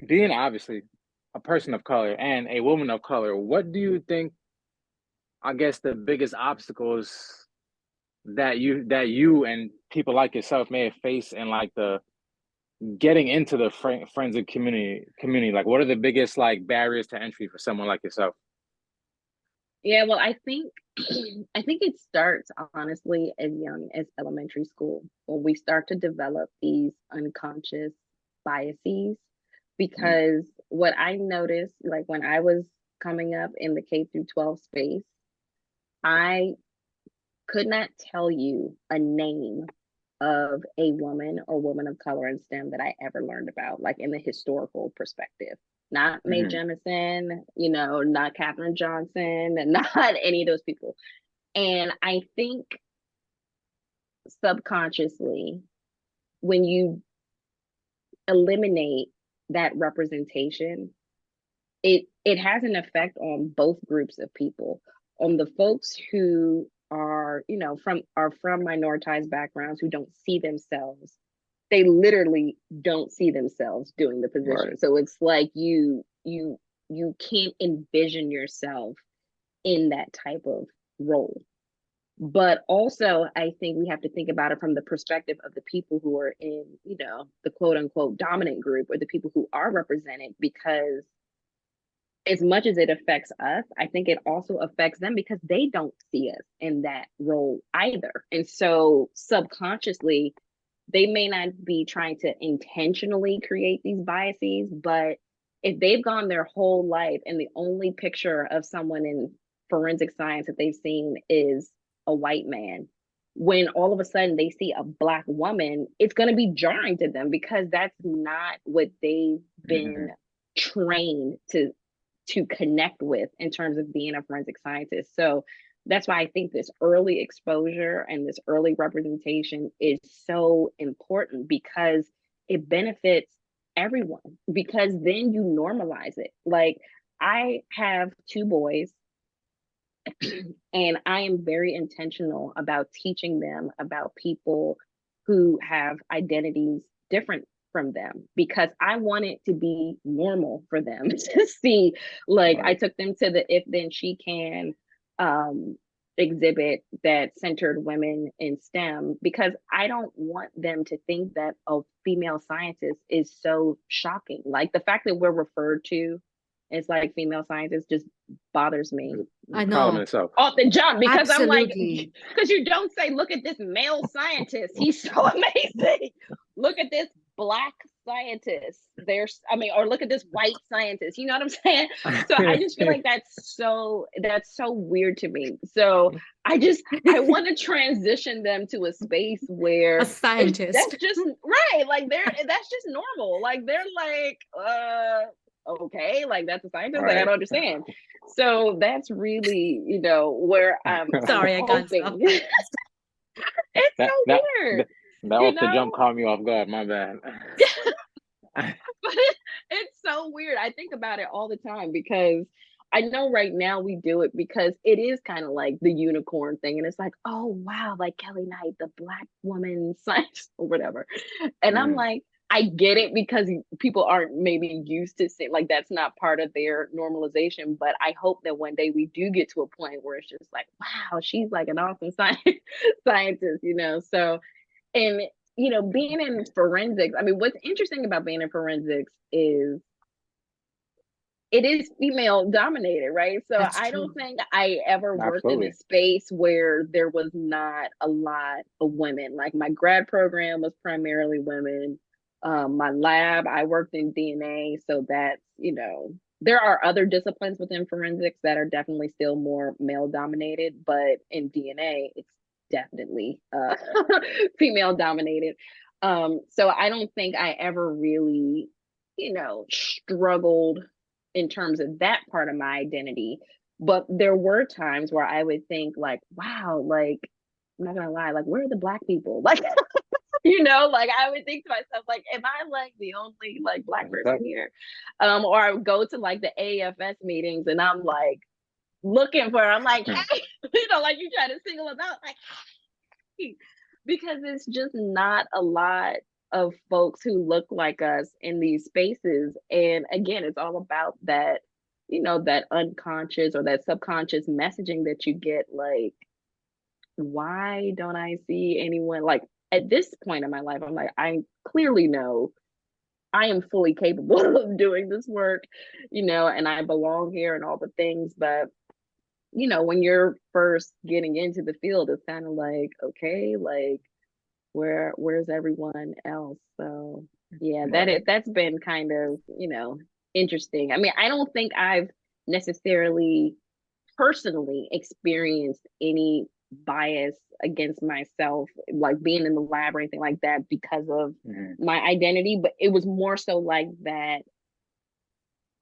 being obviously a person of color and a woman of color, what do you think, I guess, the biggest obstacles that you and people like yourself may have faced in like the getting into the forensic community? Like, what are the biggest like barriers to entry for someone like yourself? Yeah, well, I think I think it starts honestly as young as elementary school when we start to develop these unconscious biases. Mhm. Because what I noticed, like when I was coming up in the K through 12 space, I could not tell you a name of a woman or woman of color in STEM that I ever learned about, like in the historical perspective. Not Mae Mhm. Jemison, not Katherine Johnson, and not any of those people. And I think subconsciously, when you eliminate that representation, it has an effect on both groups of people, on the folks who are from minoritized backgrounds who don't see themselves. They literally don't see themselves doing the Right. position, so it's like you can't envision yourself in that type of role. But also, I think we have to think about it from the perspective of the people who are in, the quote unquote dominant group, or the people who are represented, because as much as it affects us, I think it also affects them because they don't see us in that role either. And so subconsciously, they may not be trying to intentionally create these biases, but if they've gone their whole life and the only picture of someone in forensic science that they've seen is a white man, when all of a sudden they see a black woman, it's going to be jarring to them because that's not what they've been Mhm. trained to connect with in terms of being a forensic scientist. So that's why I think this early exposure and this early representation is so important, because it benefits everyone, because then you normalize it. Like, I have two boys, and I am very intentional about teaching them about people who have identities different from them, because I want it to be normal for them to see. Like, I Right. took them to the If Then She Can um, exhibit that centered women in STEM, because I don't want them to think that a female scientist is so shocking. Like, the fact that we're referred to as like female scientists just bothers me It's I a problem in know. itself. off the jump, because I'm like, Absolutely. because you don't say, look at this male scientist, he's so amazing. Look at this black scientist. Or look at this white scientist. You know what I'm saying? So I just feel like that's so weird to me. So I want to transition them to a space A where that's scientist. just right. Like that's just normal. Like they're like, okay, like that's a scientist. Like I Right. don't understand. So that's really, where I'm Sorry, I can't hoping. stop It's so That that weird, that, that you off the jump know? caught me off guard. My bad. But it's so weird. I think about it all the time, because I know right now we do it because it is kind of like the unicorn thing. And it's like, oh, wow, like Kelly Knight, the black woman science or whatever. And I'm Mhm. like, I get it, because people aren't maybe used to seeing, like, that's not part of their normalization. But I hope that one day we do get to a point where it's just like, wow, she's like an awesome scientist. So, and being in forensics, I mean, what's interesting about being in forensics is it is female dominated, right? So That's I don't true. think I ever worked in a Absolutely. space where there was not a lot of women. Like, my grad program was primarily women. My lab, I worked in DNA, so that's, there are other disciplines within forensics that are definitely still more male dominated, but in DNA, it's definitely female dominated. So I don't think I ever really, struggled in terms of that part of my identity. But there were times where I would think, like, wow, like, I'm not gonna lie, like, where are the black people? Like, like, I would think to myself, like, am I like the only like black person That, here? Or I would go to like the AFS meetings and I'm like looking for, I'm like, hmm. hey, like, you try to single them out, like, hey, because it's just not a lot. of folks who look like us in these spaces. And again, it's all about that, that unconscious or that subconscious messaging that you get, like, why don't I see anyone, like, at this point in my life, I'm like, I clearly know I am fully capable of doing this work, and I belong here and all the things. But, when you're first getting into the field, it's kind of like, okay, like, where's everyone else? So yeah, Right. that's been kind of, interesting. I mean, I don't think I've necessarily personally experienced any bias against myself, like being in the lab or anything like that, because of Mhm. my identity, but it was more so like that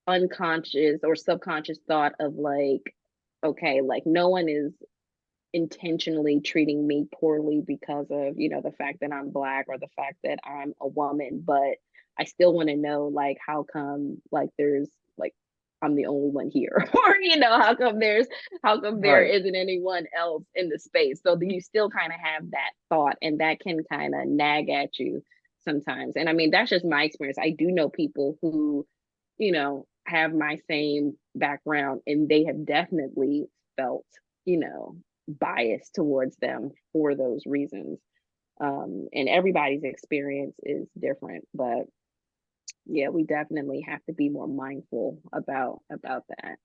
unconscious or subconscious thought of like, okay, like no one is intentionally treating me poorly because of, the fact that I'm black or the fact that I'm a woman, but I still want to know, like, how come, like, there's like I'm the only one here, or how come there Right. isn't anyone else in the space? So that you still kind of have that thought, and that can kind of nag at you sometimes. And I mean, that's just my experience. I do know people who, have my same background, and they have definitely felt, bias towards them for those reasons. And everybody's experience is different, but yeah, we definitely have to be more mindful about that.